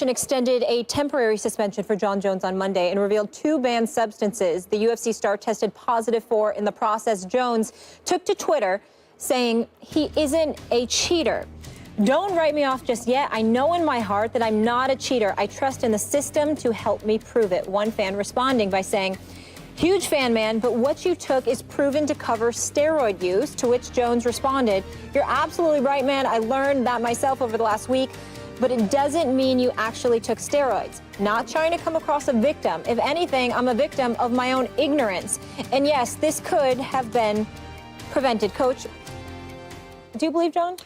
Extended a temporary suspension for Jon Jones on Monday and revealed 2 banned substances the UFC star tested positive for. In the process, Jones took to Twitter saying he isn't a cheater. Don't write me off just yet. I know in my heart that I'm not a cheater. I trust in the system to help me prove it. One fan responding by saying, huge fan, man, but what you took is proven to cover steroid use, to which Jones responded, you're absolutely right, man. I learned that myself over the last week. But it doesn't mean you actually took steroids. Not trying to come across a victim. If anything, I'm a victim of my own ignorance. And yes, this could have been prevented. Coach, do you believe Jon?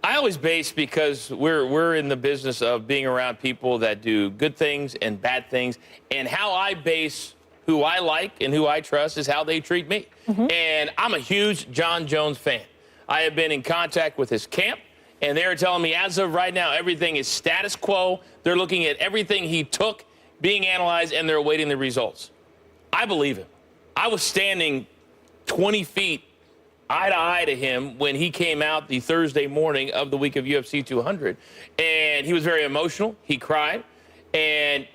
I always base, because we're in the business of being around people that do good things and bad things. And how I base who I like and who I trust is how they treat me. And I'm a huge Jon Jones fan. I have been in contact with his camp. And they're telling me, as of right now, everything is status quo. They're looking at everything he took being analyzed, and they're awaiting the results. I believe him. I was standing 20 feet eye to eye to him when he came out the Thursday morning of the week of UFC 200. And he was very emotional. He cried. And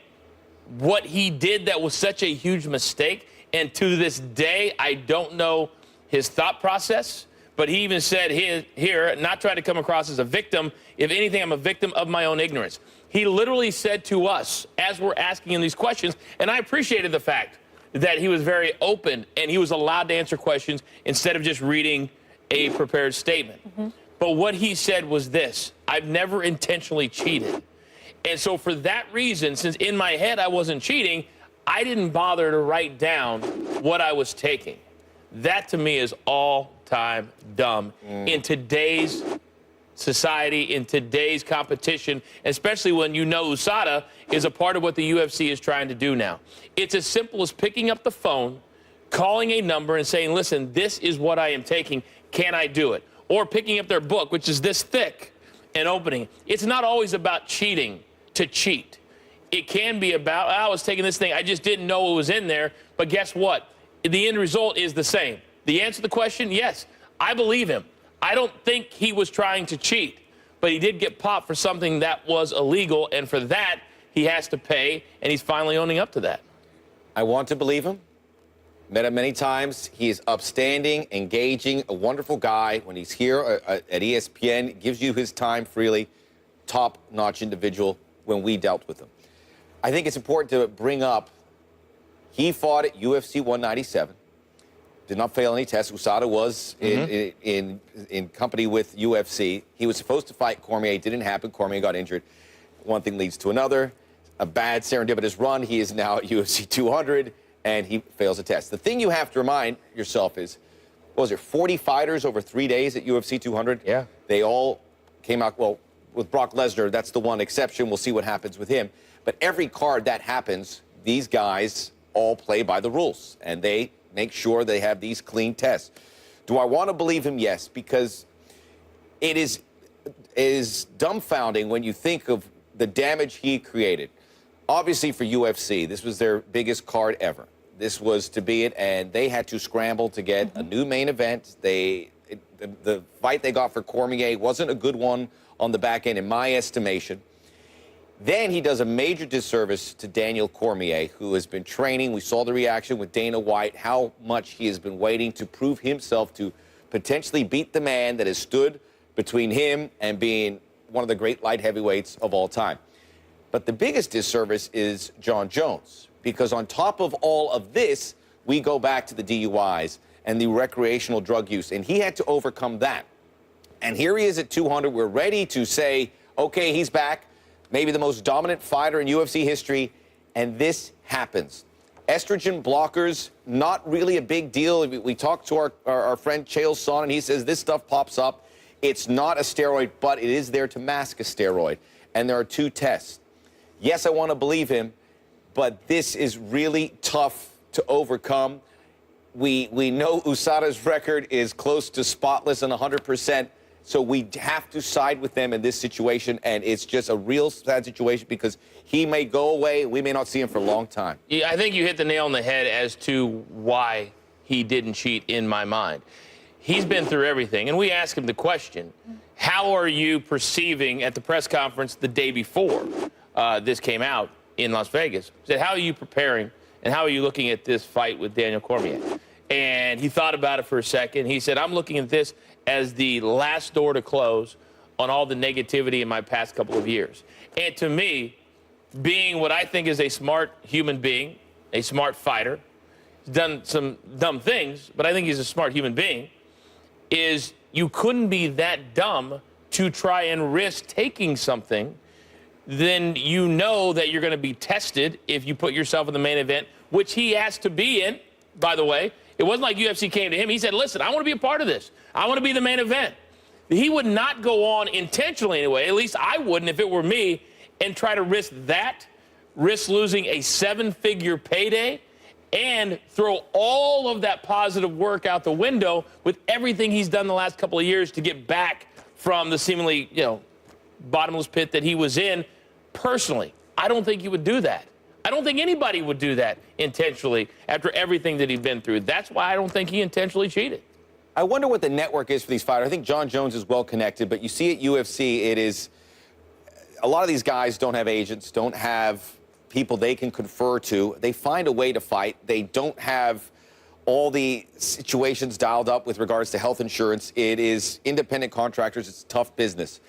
what he did that was such a huge mistake. And to this day, I don't know his thought process. But he even said here, not trying to come across as a victim. If anything, I'm a victim of my own ignorance. He literally said to us, as we're asking him these questions, and I appreciated the fact that he was very open and he was allowed to answer questions instead of just reading a prepared statement. But what he said was this: I've never intentionally cheated. And so for that reason, since in my head I wasn't cheating, I didn't bother to write down what I was taking. That to me is all-time dumb in today's society, in today's competition, especially when you know USADA is a part of what the UFC is trying to do now. It's as simple as picking up the phone, calling a number and saying, listen, this is what I am taking. Can I do it? Or picking up their book, which is this thick, and opening it. It's not always about cheating to cheat. It can be about, I was taking this thing, I just didn't know it was in there, but guess what? The end result is the same. The answer to the question, yes, I believe him. I don't think he was trying to cheat, but he did get popped for something that was illegal, and for that, he has to pay, and he's finally owning up to that. I want to believe him. Met him many times. He is upstanding, engaging, a wonderful guy. When he's here at ESPN, gives you his time freely. Top-notch individual when we dealt with him. I think it's important to bring up, he fought at UFC 197. Did not fail any tests. USADA was in company with UFC. He was supposed to fight Cormier. It didn't happen. Cormier got injured. One thing leads to another. A bad serendipitous run. He is now at UFC 200, and he fails a test. The thing you have to remind yourself is, what was it, 40 fighters over 3 days at UFC 200? Yeah. They all came out, well, with Brock Lesnar, that's the one exception. We'll see what happens with him. But every card that happens, these guys all play by the rules, and they make sure they have these clean tests. Do I want to believe him? Yes, because it is dumbfounding when you think of the damage he created. Obviously for UFC, this was their biggest card ever. This was to be it, and they had to scramble to get a new main event. The fight they got for Cormier wasn't a good one on the back end, in my estimation. Then he does a major disservice to Daniel Cormier, who has been training. We saw the reaction with Dana White, how much he has been waiting to prove himself to potentially beat the man that has stood between him and being one of the great light heavyweights of all time. But the biggest disservice is Jon Jones, because on top of all of this, we go back to the DUIs and the recreational drug use, and he had to overcome that. And here he is at 200. We're ready to say, okay, he's back. Maybe the most dominant fighter in UFC history, and this happens. Estrogen blockers, not really a big deal. We talked to our friend Chael Sonnen, and he says this stuff pops up. It's not a steroid, but it is there to mask a steroid. And there are 2 tests. Yes, I want to believe him, but this is really tough to overcome. We know USADA's record is close to spotless and 100%. So we have to side with them in this situation, and it's just a real sad situation because he may go away. We may not see him for a long time. Yeah, I think you hit the nail on the head as to why he didn't cheat in my mind. He's been through everything, and we asked him the question, how are you perceiving at the press conference the day before this came out in Las Vegas? He said, how are you preparing and how are you looking at this fight with Daniel Cormier? And he thought about it for a second. He said, I'm looking at this as the last door to close on all the negativity in my past couple of years. And to me, being what I think is a smart human being, a smart fighter, he's done some dumb things, but I think he's a smart human being, is you couldn't be that dumb to try and risk taking something. Then you know that you're going to be tested if you put yourself in the main event, which he asked to be in, by the way. It wasn't like UFC came to him. He said, listen, I want to be a part of this. I want to be the main event. He would not go on intentionally anyway, at least I wouldn't if it were me, and try to risk that, risk losing a 7-figure payday, and throw all of that positive work out the window with everything he's done the last couple of years to get back from the seemingly, bottomless pit that he was in. Personally, I don't think he would do that. I don't think anybody would do that intentionally after everything that he'd been through. That's why I don't think he intentionally cheated. I wonder what the network is for these fighters. I think Jon Jones is well connected, but you see at UFC, it is a lot of these guys don't have agents, don't have people they can confer to. They find a way to fight. They don't have all the situations dialed up with regards to health insurance. It is independent contractors. It's tough business.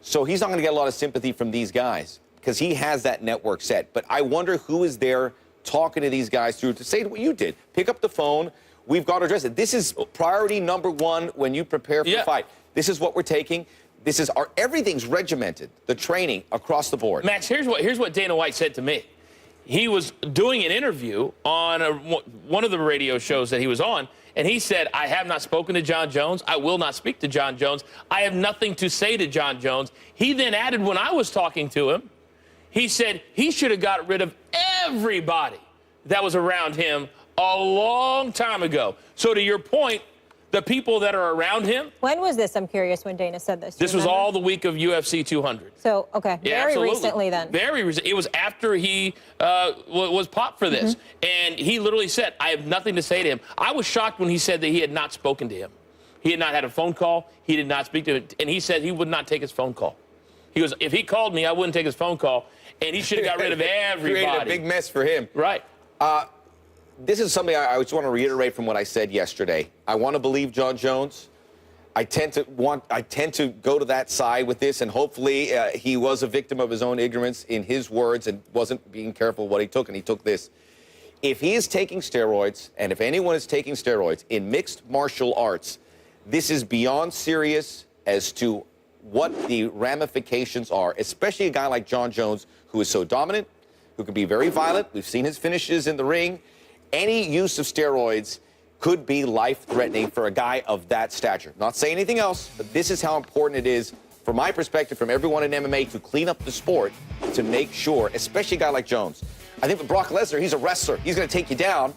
So he's not going to get a lot of sympathy from these guys because he has that network set. But I wonder who is there talking to these guys through to say what you did. Pick up the phone. We've got to address it. This is priority number one when you prepare for the fight. This is what we're taking. This is everything's regimented, the training across the board. Max, here's what Dana White said to me. He was doing an interview on one of the radio shows that he was on, and he said, I have not spoken to Jon Jones. I will not speak to Jon Jones. I have nothing to say to Jon Jones. He then added, when I was talking to him, he said he should have got rid of everybody that was around him a long time ago. So to your point, the people that are around him. When was this? I'm curious when Dana said this. This was all the week of UFC 200. So, okay. Yeah, very recently then. Very recently. It was after he was popped for this. And he literally said, I have nothing to say to him. I was shocked when he said that he had not spoken to him. He had not had a phone call. He did not speak to him. And he said he would not take his phone call. He goes, if he called me, I wouldn't take his phone call. And he should have got rid of everybody. Created a big mess for him. Right. This is something I just want to reiterate from what I said yesterday. I want to believe Jon Jones. I tend to go to that side with this, and hopefully he was a victim of his own ignorance in his words and wasn't being careful what he took, and he took this. If he is taking steroids, and if anyone is taking steroids in mixed martial arts, this is beyond serious as to what the ramifications are, especially a guy like Jon Jones, who is so dominant, who can be very violent. We've seen his finishes in the ring. Any use of steroids could be life-threatening for a guy of that stature. Not saying anything else, but this is how important it is, from my perspective, from everyone in MMA, to clean up the sport, to make sure, especially a guy like Jones. I think with Brock Lesnar, he's a wrestler. He's going to take you down.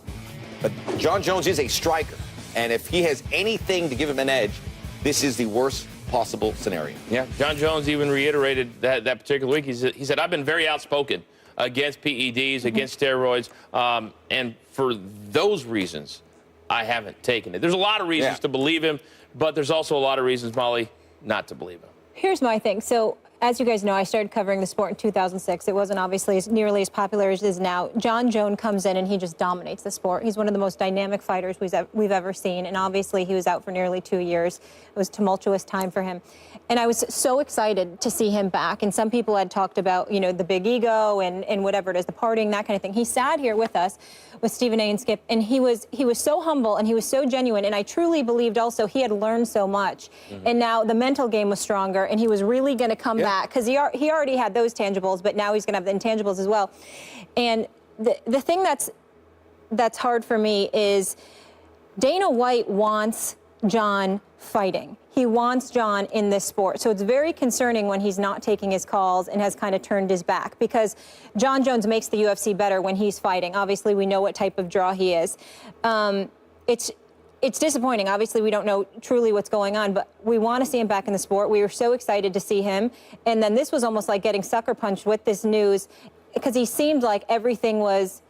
But Jon Jones is a striker. And if he has anything to give him an edge, this is the worst possible scenario. Yeah, Jon Jones even reiterated that particular week. He said, I've been very outspoken against PEDs, against steroids, and for those reasons, I haven't taken it. There's a lot of reasons to believe him, but there's also a lot of reasons, Molly, not to believe him. Here's my thing. So, as you guys know, I started covering the sport in 2006. It wasn't obviously nearly as popular as it is now. Jon Jones comes in and he just dominates the sport. He's one of the most dynamic fighters we've ever seen. And obviously he was out for nearly 2 years. It was a tumultuous time for him. And I was so excited to see him back. And some people had talked about, the big ego and whatever it is, the partying, that kind of thing. He sat here with us, with Stephen A. and Skip, and he was so humble and he was so genuine. And I truly believed also he had learned so much. And now the mental game was stronger and he was really going to come back. Because he already had those tangibles, but now he's going to have the intangibles as well. And the thing that's hard for me is Dana White wants Jon fighting. He wants Jon in this sport. So it's very concerning when he's not taking his calls and has kind of turned his back, because Jon Jones makes the UFC better when he's fighting. Obviously, we know what type of draw he is. It's disappointing. Obviously, we don't know truly what's going on, but we want to see him back in the sport. We were so excited to see him. And then this was almost like getting sucker punched with this news, because he seemed like everything was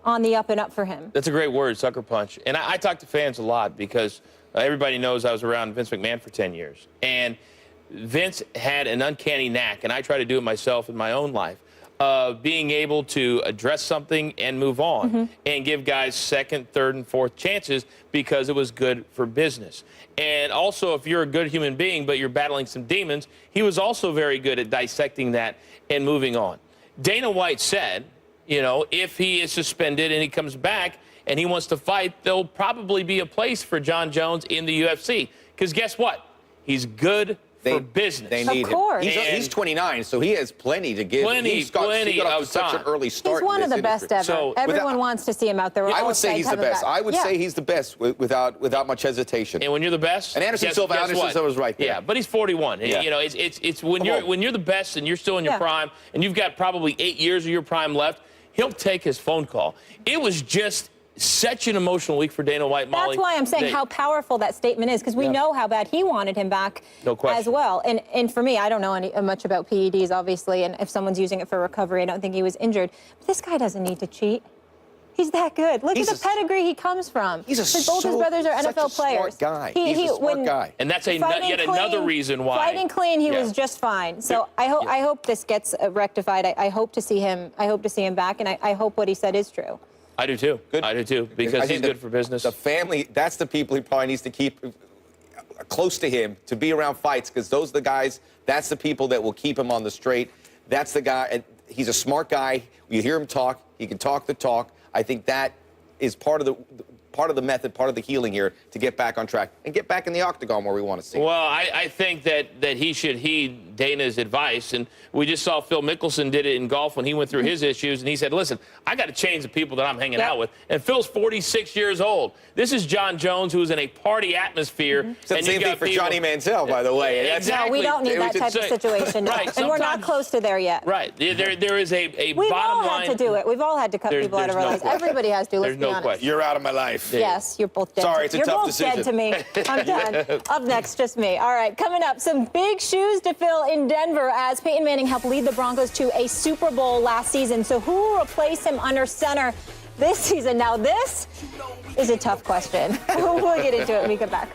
on the up and up for him. That's a great word, sucker punch. And I talk to fans a lot because everybody knows I was around Vince McMahon for 10 years. And Vince had an uncanny knack, and I try to do it myself in my own life, of being able to address something and move on and give guys second, third, and fourth chances because it was good for business. And also, if you're a good human being but you're battling some demons, he was also very good at dissecting that and moving on. Dana White said, you know, if he is suspended and he comes back and he wants to fight, there'll probably be a place for Jon Jones in the UFC. Because guess what? He's good for business. They need Of course. him. He's 29, so he has plenty to give. Plenty he got off to such time. an early start. He's one in of this the best industry. ever. So, Everyone wants to see him out there. I would say he's the best. I would say he's the best without much hesitation. And when you're the best, And Anderson Silva was right there. Yeah, but he's 41. Yeah. You know, it's when you're the best and you're still in your prime and you've got probably 8 years of your prime left, he'll take his phone call. It was just such an emotional week for Dana White, Molly. That's why I'm saying how powerful that statement is, because we know how bad he wanted him back as well. And for me, I don't know much about PEDs, obviously, and if someone's using it for recovery, I don't think he was injured. But this guy doesn't need to cheat. He's that good. Look at the pedigree he comes from. Both his brothers are NFL players. Smart guy. He's a smart guy. And that's yet another reason why. Fighting clean, he was just fine. So I hope this gets rectified. I hope to see him. I hope to see him back, and I hope what he said is true. I do too. Good. I do too, because he's good for business. The family, that's the people he probably needs to keep close to him to be around fights, because those are the guys, that's the people that will keep him on the straight. That's the guy, and he's a smart guy. You hear him talk, he can talk the talk. I think that is part of the method, part of the healing here to get back on track and get back in the octagon where we want to see. Well, I think that he should heed Dana's advice, and we just saw Phil Mickelson did it in golf when he went through his issues, and he said, listen, I got to change the people that I'm hanging out with. And Phil's 46 years old. This is Jon Jones, who is in a party atmosphere. It's the same thing for Johnny Manziel, by the way. Exactly. No, we don't need that type of situation. No. Right. And we're not close to there yet. Right. There is a We've bottom all line. had to do it. We've all had to cut people out of our lives. Everybody has to, let's be honest. Question. You're out of my life. Yes, you're both dead. Sorry, it's a tough decision. You're both dead to me. I'm done. Up next, just me. All right, coming up, some big shoes to fill in Denver as Peyton Manning helped lead the Broncos to a Super Bowl last season. So who will replace him under center this season? Now, this is a tough question. We'll get into it when we come back.